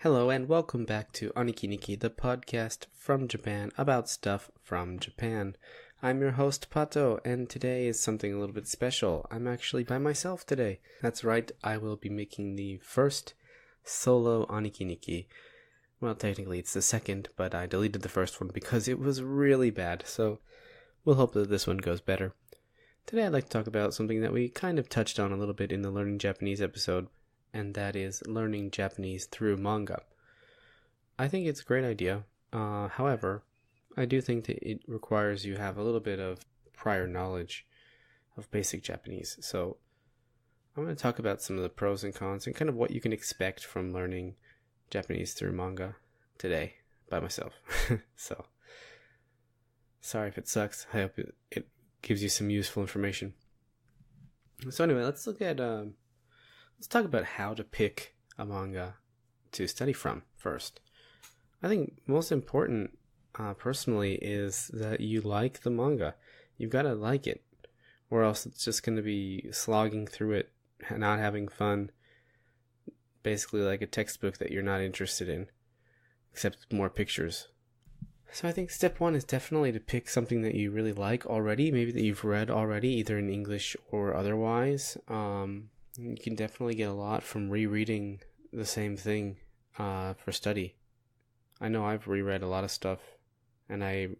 Hello and welcome back to Aniki Nikki, the podcast from Japan about stuff from Japan. I'm your host Pato, and today is something a little bit special. I'm actually by myself today. That's right, I will be making the first solo Aniki Nikki. Well, technically it's the second, but I deleted the first one because it was really bad, so we'll hope that this one goes better. Today I'd like to talk about something that we kind of touched on a little bit in the Learning Japanese episode, and that is learning Japanese through manga. I think it's a great idea. However, I do think that it requires you have a little bit of prior knowledge of basic Japanese. So I'm going to talk about some of the pros and cons and kind of what you can expect from learning Japanese through manga today by myself. So sorry if it sucks. I hope it gives you some useful information. So anyway, let's talk about how to pick a manga to study from first. I think most important, personally, is that you like the manga. You've got to like it, or else it's just going to be slogging through it, not having fun, basically like a textbook that you're not interested in, except more pictures. So I think step one is definitely to pick something that you really like already, maybe that you've read already, either in English or otherwise. You can definitely get a lot from rereading the same thing for study. I know I've reread a lot of stuff, and I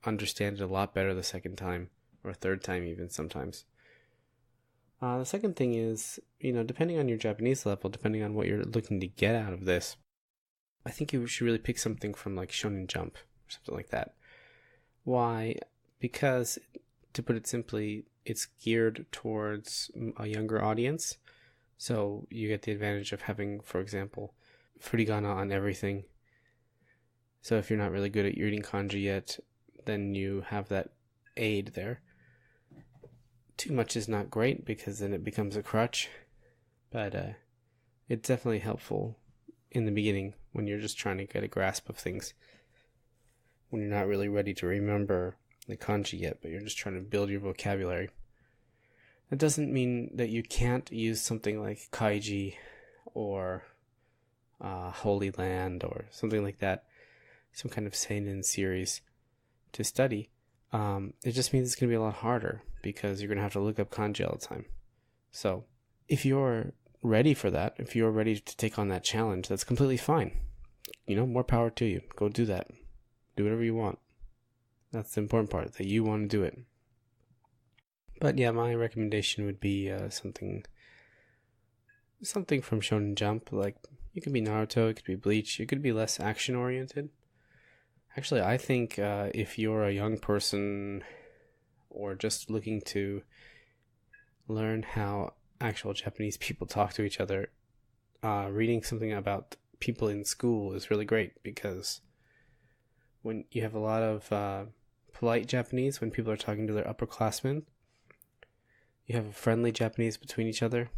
understand it a lot better the second time, or third time even sometimes. The second thing is, depending on your Japanese level, depending on what you're looking to get out of this, I think you should really pick something from like Shonen Jump, or something like that. Why? Because, to put it simply, it's geared towards a younger audience. So you get the advantage of having, for example, furigana on everything. So if you're not really good at reading kanji yet, then you have that aid there. Too much is not great because then it becomes a crutch. But it's definitely helpful in the beginning when you're just trying to get a grasp of things. When you're not really ready to remember the kanji yet, but you're just trying to build your vocabulary. That doesn't mean that you can't use something like Kaiji or Holy Land or something like that, some kind of seinen series to study. It just means it's going to be a lot harder because you're going to have to look up kanji all the time. So if you're ready for that, if you're ready to take on that challenge, that's completely fine. More power to you. Go do that. Do whatever you want. That's the important part, that you want to do it. But yeah, my recommendation would be something from Shonen Jump. Like, it could be Naruto, it could be Bleach, it could be less action-oriented. Actually, I think if you're a young person or just looking to learn how actual Japanese people talk to each other, reading something about people in school is really great, because when you have a lot of polite Japanese, when people are talking to their upperclassmen, you have a friendly Japanese between each other,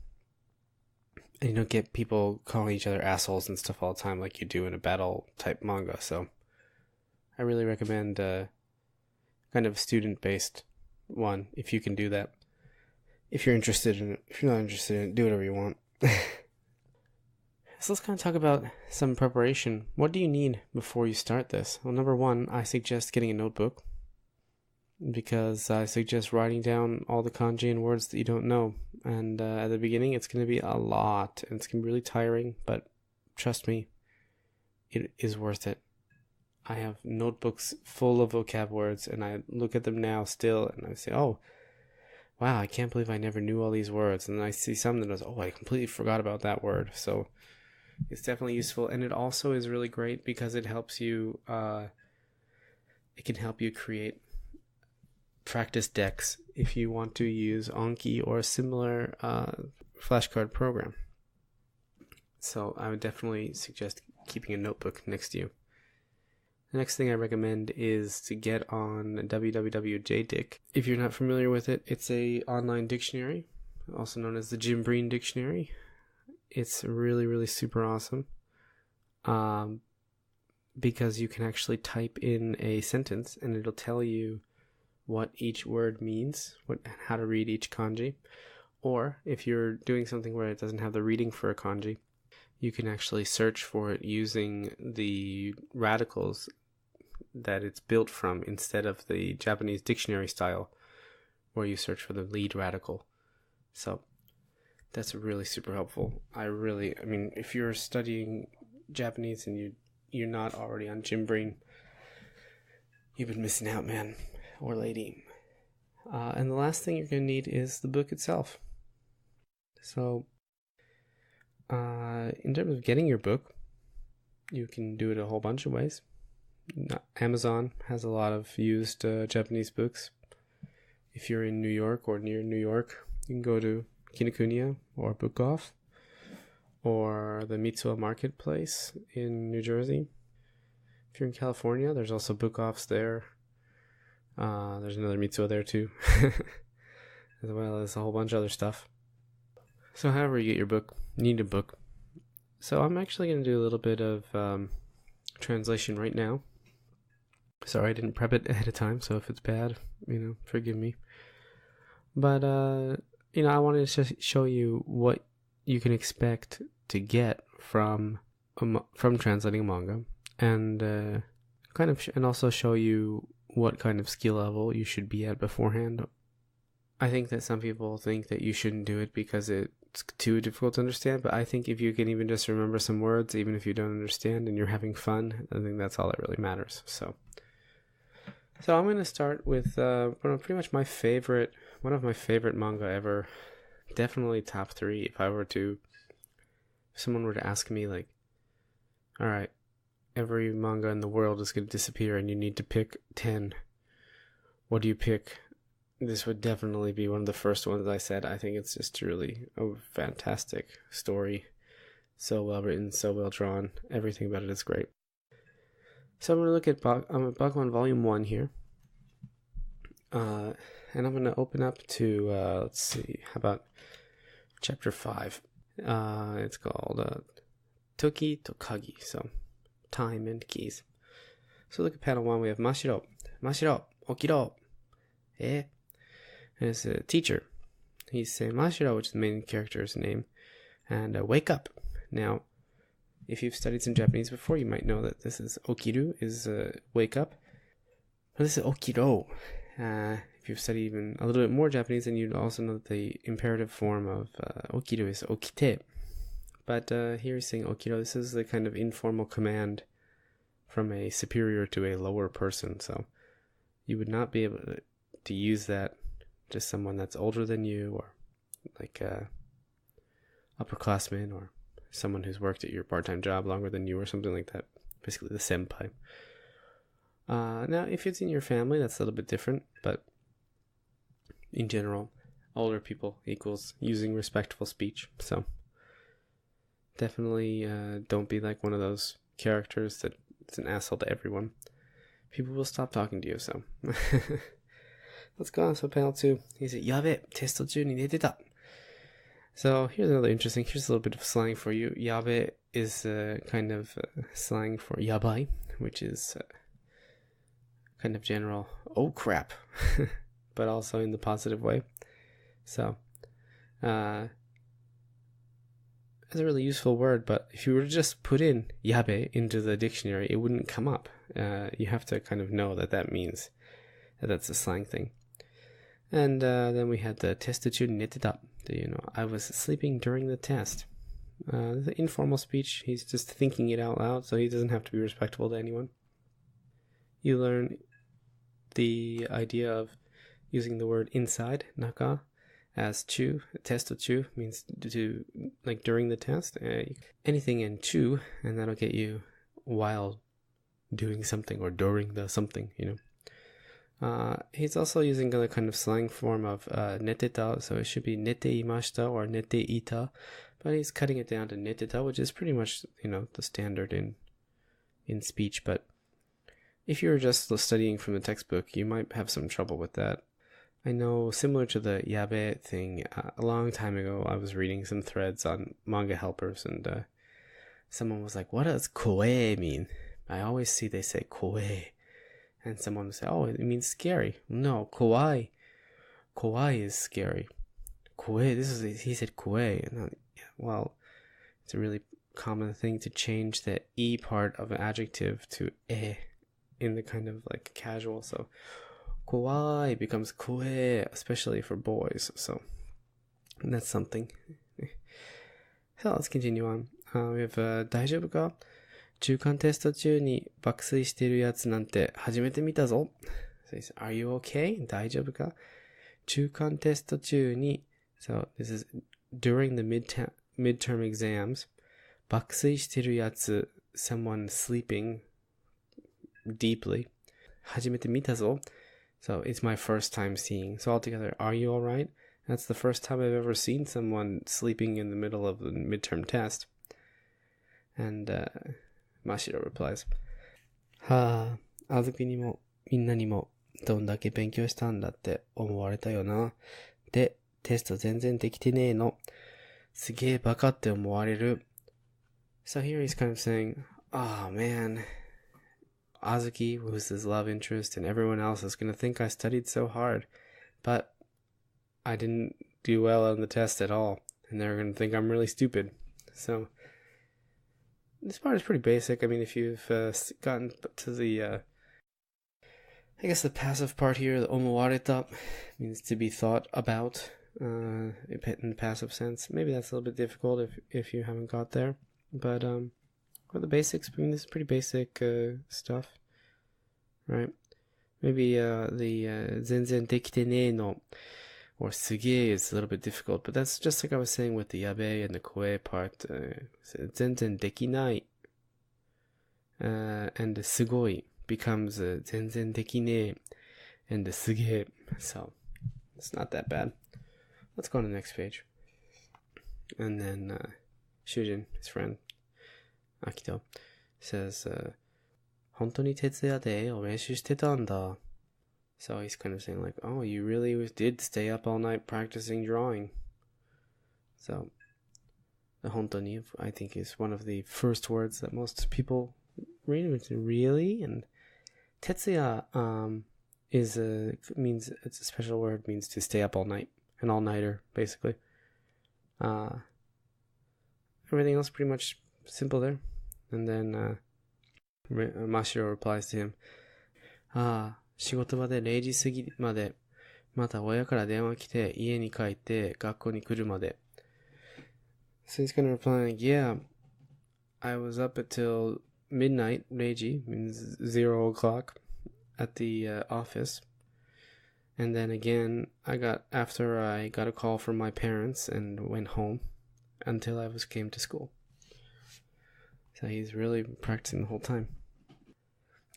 and you don't get people calling each other assholes and stuff all the time like you do in a battle type manga. So I really recommend kind of a student-based one, if you can do that. If you're interested in it. If you're not interested in it, do whatever you want. So let's kind of talk about some preparation. What do you need before you start this? Well, number one, I suggest getting a notebook, because I suggest writing down all the kanji and words that you don't know. And at the beginning, it's going to be a lot, and it's going to be really tiring, but trust me, it is worth it. I have notebooks full of vocab words, and I look at them now still, and I say, oh, wow, I can't believe I never knew all these words. And then I see some that I I completely forgot about that word. So it's definitely useful, and it also is really great because it helps you, it can help you create practice decks if you want to use Anki or a similar flashcard program. So I would definitely suggest keeping a notebook next to you. The next thing I recommend is to get on www.jdic. If you're not familiar with it, it's a online dictionary, also known as the Jim Breen Dictionary. It's really, really super awesome, because you can actually type in a sentence and it'll tell you what each word means, how to read each kanji. Or if you're doing something where it doesn't have the reading for a kanji, you can actually search for it using the radicals that it's built from instead of the Japanese dictionary style where you search for the lead radical. So that's really super helpful. I mean, if you're studying Japanese and you're not already on Gymbrain, you've been missing out, man, or lady. And the last thing you're going to need is the book itself. So, in terms of getting your book, you can do it a whole bunch of ways. Amazon has a lot of used Japanese books. If you're in New York or near New York, you can go to Kinokuniya or Book Off or the Mitsuo Marketplace in New Jersey. If you're in California, there's also Book Offs there. There's another Mitsuo there too, as well as a whole bunch of other stuff. So however you get your book, you need a book. So I'm actually going to do a little bit of translation right now. Sorry, I didn't prep it ahead of time, so if it's bad, forgive me. But, I wanted to show you what you can expect to get from translating a manga, and and also show you what kind of skill level you should be at beforehand. I think that some people think that you shouldn't do it because it's too difficult to understand, but I think if you can even just remember some words, even if you don't understand and you're having fun, I think that's all that really matters. So I'm going to start with pretty much one of my favorite manga ever. Definitely top 3. If someone were to ask me, like, all right, every manga in the world is going to disappear and you need to pick 10, what do you pick? This would definitely be one of the first ones I said. I think it's just really a fantastic story. So well written, so well drawn. Everything about it is great. So I'm going to look at Bakuman Volume 1 here. And I'm going to open up to, let's see, how about Chapter 5. It's called Toki to Kagi, so time and keys. So look at panel 1, we have Mashiro, okiro. And it's a teacher. He's saying Mashiro, which is the main character's name, and wake up. Now, if you've studied some Japanese before, you might know that this is okiru, is wake up. But this is okiro. If you've studied even a little bit more Japanese, then you'd also know that the imperative form of okiru is okite. But here he's saying okiro. This is the kind of informal command from a superior to a lower person. So you would not be able to use that to someone that's older than you, or like a upperclassman, or someone who's worked at your part-time job longer than you, or something like that. Basically the senpai. Now, if it's in your family, that's a little bit different, but in general, older people equals using respectful speech. So definitely don't be like one of those characters that is an asshole to everyone. People will stop talking to you, so. Let's go on. So panel 2, he said, Yabe, testo juu ni neteta. So here's a little bit of slang for you. Yabe is kind of slang for yabai, which is kind of general, oh crap, but also in the positive way. So, it's a really useful word, but if you were to just put in yabe into the dictionary, it wouldn't come up. You have to kind of know that means that's a slang thing. And then we had the testuchu neteta. I was sleeping during the test. The informal speech, he's just thinking it out loud, so he doesn't have to be respectful to anyone. You learn the idea of using the word inside, naka, as chu. Testo chu means to, like, during the test. Anything in chu, and that'll get you while doing something or during the something, He's also using a kind of slang form of neteta, so it should be nete imashita or nete ita, but he's cutting it down to neteta, which is pretty much, the standard in speech. But if you're just studying from the textbook, you might have some trouble with that. I know, similar to the yabe thing, a long time ago, I was reading some threads on manga helpers, and someone was like, what does koe mean? I always see they say koe. And someone would say, oh, it means scary. No, kawaii. Kawaii is scary. Koe, he said koe. Well, it's a really common thing to change the e part of an adjective to e in the kind of like casual. So kawaii becomes koe, especially for boys. So that's something. So let's continue on. We have 大丈夫か中間テスト中に爆睡してるやつなんて初めて見たぞ。So he said, Are you okay? 大丈夫か中間テスト中に So this is during the midterm exams. 爆睡してるやつ someone sleeping deeply. 初めて見たぞ. So it's my first time seeing. So altogether, are you alright? That's the first time I've ever seen someone sleeping in the middle of the midterm test. And Mashiro replies, はあ、あずきにもみんなにもどんだけ勉強したんだって思われたよな。で、テスト全然できてねえの。すげえバカって思われる。So here he's kind of saying, oh man, Azuki, who's his love interest, and everyone else is going to think I studied so hard. But I didn't do well on the test at all, and they're going to think I'm really stupid. So this part is pretty basic. I mean, if you've gotten to the, I guess the passive part here, the omowareta, means to be thought about in the passive sense. Maybe that's a little bit difficult if you haven't got there. But for the basics, I mean, this is pretty basic stuff, right? Maybe the zenzen dekite ne no or suge is a little bit difficult, but that's just like I was saying with the yabe and the koe part. Zenzen dekinai and the sugoi becomes zenzen dekine and the suge. So it's not that bad. Let's go on to the next page. And then Shujin, his friend, Akito, says, 本当に徹夜でお練習してたんだ. So he's kind of saying like, oh, you really did stay up all night practicing drawing. So, 本当に, I think, is one of the first words that most people read, which is really, and 徹夜 means, it's a special word, means to stay up all night, an all-nighter, basically. Everything else pretty much simple there. And then Mashiro replies to him, 仕事場で0時過ぎまで、また親から電話来て、家に帰って学校に来るまで. So he's gonna reply like, yeah, I was up until midnight, 0時 means 0 o'clock, at the office. And then again, after I got a call from my parents and went home until I came to school. So he's really practicing the whole time.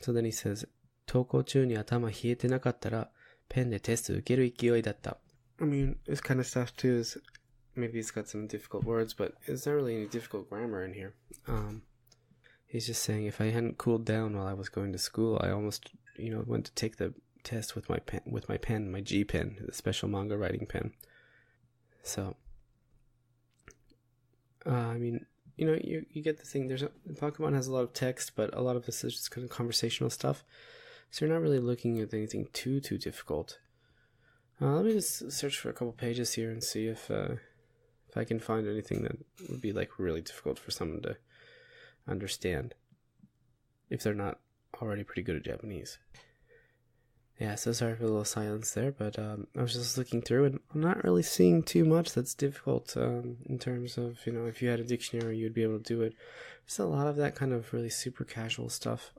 So then he says, 登校中に頭冷えてなかったら、ペンでテスト受ける勢いだった。I mean, this kind of stuff too is, maybe he's got some difficult words, but there's not really any difficult grammar in here. He's just saying if I hadn't cooled down while I was going to school, I almost, went to take the test with my pen, my G pen, the special manga writing pen. So, I mean, you get the thing. Pokemon has a lot of text, but a lot of this is just kind of conversational stuff. So you're not really looking at anything too difficult. Let me just search for a couple pages here and see if I can find anything that would be like really difficult for someone to understand if they're not already pretty good at Japanese. Yeah, so sorry for the little silence there, but I was just looking through and I'm not really seeing too much that's difficult in terms of, if you had a dictionary, you'd be able to do it. There's a lot of that kind of really super casual stuff.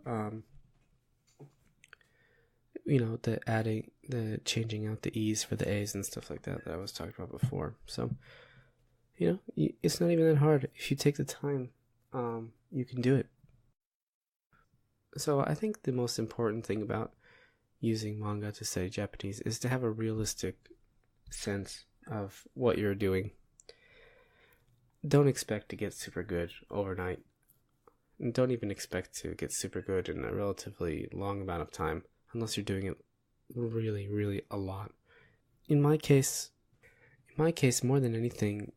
The changing out the E's for the A's and stuff like that I was talking about before. So, it's not even that hard. If you take the time, you can do it. So I think the most important thing about using manga to study Japanese is to have a realistic sense of what you're doing. Don't expect to get super good overnight. And don't even expect to get super good in a relatively long amount of time, unless you're doing it really, really a lot. In my case, more than anything,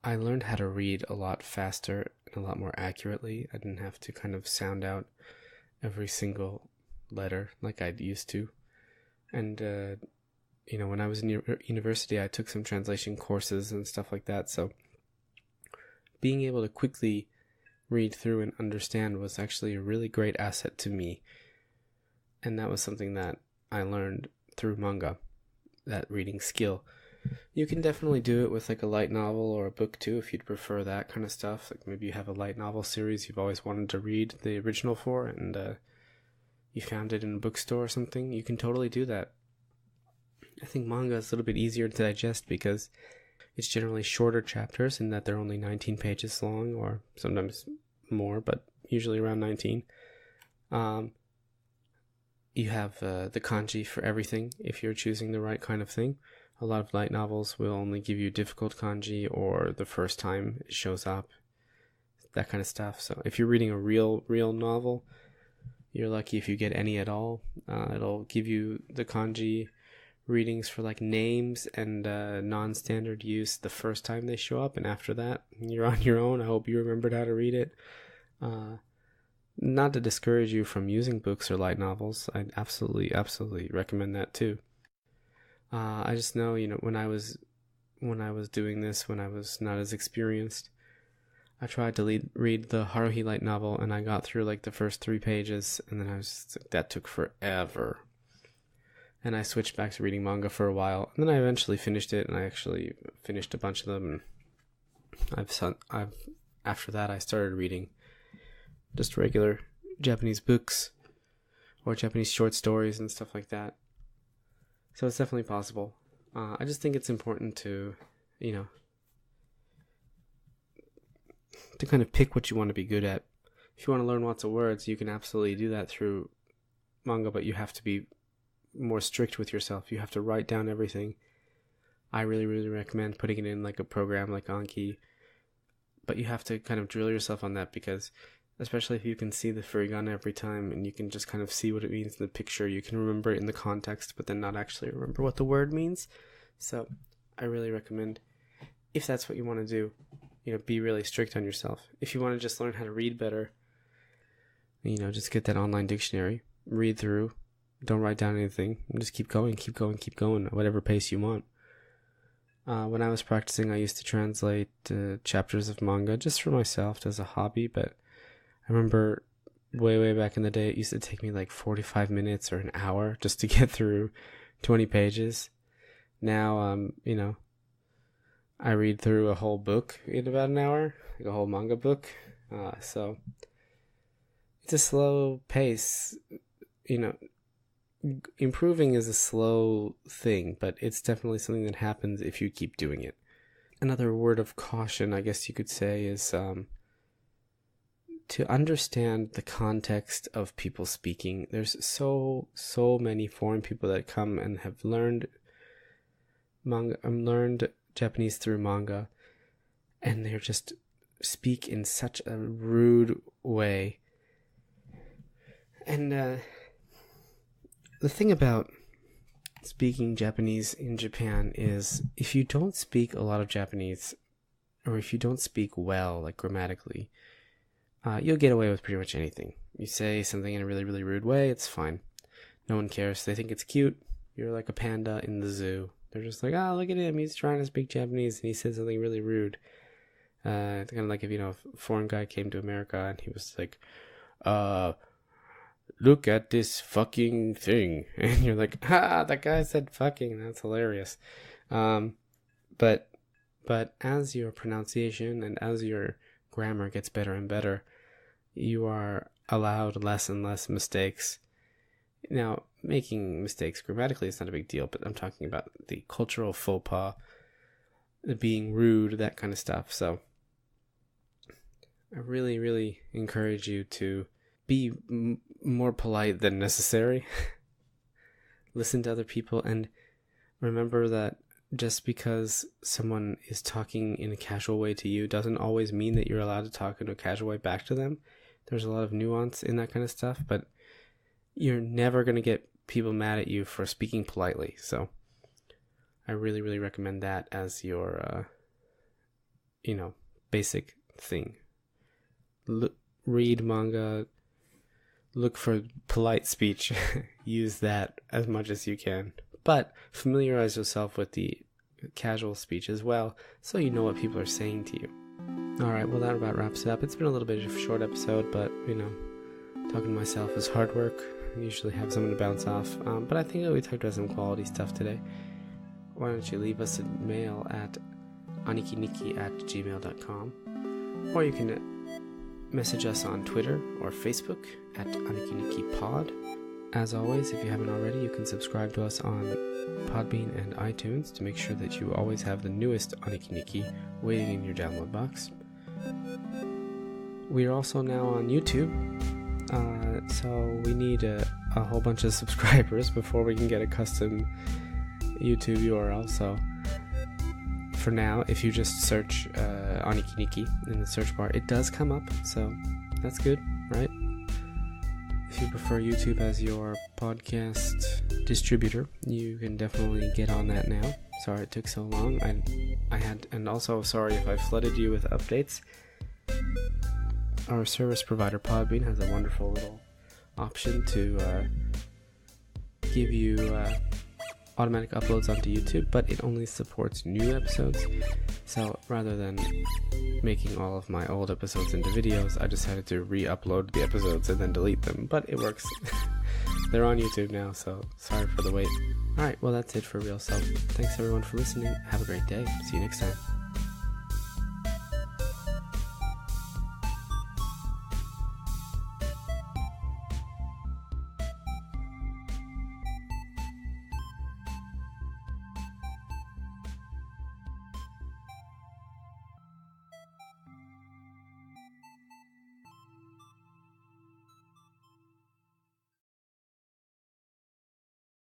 I learned how to read a lot faster and a lot more accurately. I didn't have to kind of sound out every single letter like I'd used to. And, when I was in university, I took some translation courses and stuff like that. So being able to quickly read through and understand was actually a really great asset to me. And that was something that I learned through manga, that reading skill. You can definitely do it with like a light novel or a book too, if you'd prefer that kind of stuff. Like maybe you have a light novel series you've always wanted to read the original for, and you found it in a bookstore or something. You can totally do that. I think manga is a little bit easier to digest because it's generally shorter chapters in that they're only 19 pages long, or sometimes more, but usually around 19. You have the kanji for everything if you're choosing the right kind of thing. A lot of light novels will only give you difficult kanji or the first time it shows up, that kind of stuff. So if you're reading a real novel, you're lucky if you get any at all. It'll give you the kanji readings for like names and non-standard use the first time they show up, and after that you're on your own. I hope you remembered how to read it. Not to discourage you from using books or light novels. I'd absolutely recommend that too. I just know, when I was doing this, when I was not as experienced, I tried to read the Haruhi light novel, and I got through like the first 3 pages, and then that took forever. And I switched back to reading manga for a while, and then I eventually finished it, and I actually finished a bunch of them. And after that, I started reading just regular Japanese books or Japanese short stories and stuff like that. So it's definitely possible. I just think it's important to, to kind of pick what you want to be good at. If you want to learn lots of words, you can absolutely do that through manga, but you have to be more strict with yourself. You have to write down everything. I really recommend putting it in like a program like Anki, but you have to kind of drill yourself on that, because especially if you can see the furigana every time and you can just kind of see what it means in the picture, you can remember it in the context but then not actually remember what the word means. So I really recommend, if that's what you want to do, be really strict on yourself. If you want to just learn how to read better, just get that online dictionary, read through, don't write down anything, and just keep going at whatever pace you want. When I was practicing, I used to translate chapters of manga just for myself as a hobby, but I remember way back in the day, it used to take me like 45 minutes or an hour just to get through 20 pages. Now, I read through a whole book in about an hour, like a whole manga book. So it's a slow pace. Improving is a slow thing, but it's definitely something that happens if you keep doing it. Another word of caution, I guess you could say, is to understand the context of people speaking. There's so many foreign people that come and have learned Japanese through manga, and they're just speak in such a rude way. And the thing about speaking Japanese in Japan is, if you don't speak a lot of Japanese, or if you don't speak well, like grammatically, you'll get away with pretty much anything. You say something in a really rude way, it's fine. No one cares. They think it's cute. You're like a panda in the zoo. They're just like, look at him. He's trying to speak Japanese, and he said something really rude. Kind of like if, a foreign guy came to America, and he was like, look at this fucking thing. And you're like, that guy said fucking. That's hilarious. But as your pronunciation and as your grammar gets better and better, you are allowed less and less mistakes. Now, making mistakes grammatically is not a big deal, but I'm talking about the cultural faux pas, being rude, that kind of stuff. So I really encourage you to be more polite than necessary. Listen to other people, and remember that just because someone is talking in a casual way to you doesn't always mean that you're allowed to talk in a casual way back to them. There's a lot of nuance in that kind of stuff, but you're never going to get people mad at you for speaking politely. So I really recommend that as your, basic thing. Read manga, look for polite speech, use that as much as you can. But familiarize yourself with the casual speech as well, so you know what people are saying to you. Alright, well that about wraps it up. It's been a little bit of a short episode, but, talking to myself is hard work. I usually have someone to bounce off. But I think we talked about some quality stuff today. Why don't you leave us a mail at anikinikki@gmail.com, or you can message us on Twitter or Facebook at AnikiNikkiPod. As always, if you haven't already, you can subscribe to us on Podbean and iTunes to make sure that you always have the newest Aniki Nikki waiting in your download box. We are also now on YouTube, so we need a whole bunch of subscribers before we can get a custom YouTube URL. So for now, if you just search Aniki Nikki in the search bar, it does come up, so that's good, right? If you prefer YouTube as your podcast distributor, you can definitely get on that now. Sorry it took so long. And also sorry if I flooded you with updates. Our service provider Podbean has a wonderful little option to give you automatic uploads onto YouTube, but it only supports new episodes. So rather than making all of my old episodes into videos, I decided to re-upload the episodes and then delete them, but it works. They're on YouTube now, so sorry for the wait. Alright, well that's it for Real Self. Thanks everyone for listening. Have a great day. See you next time.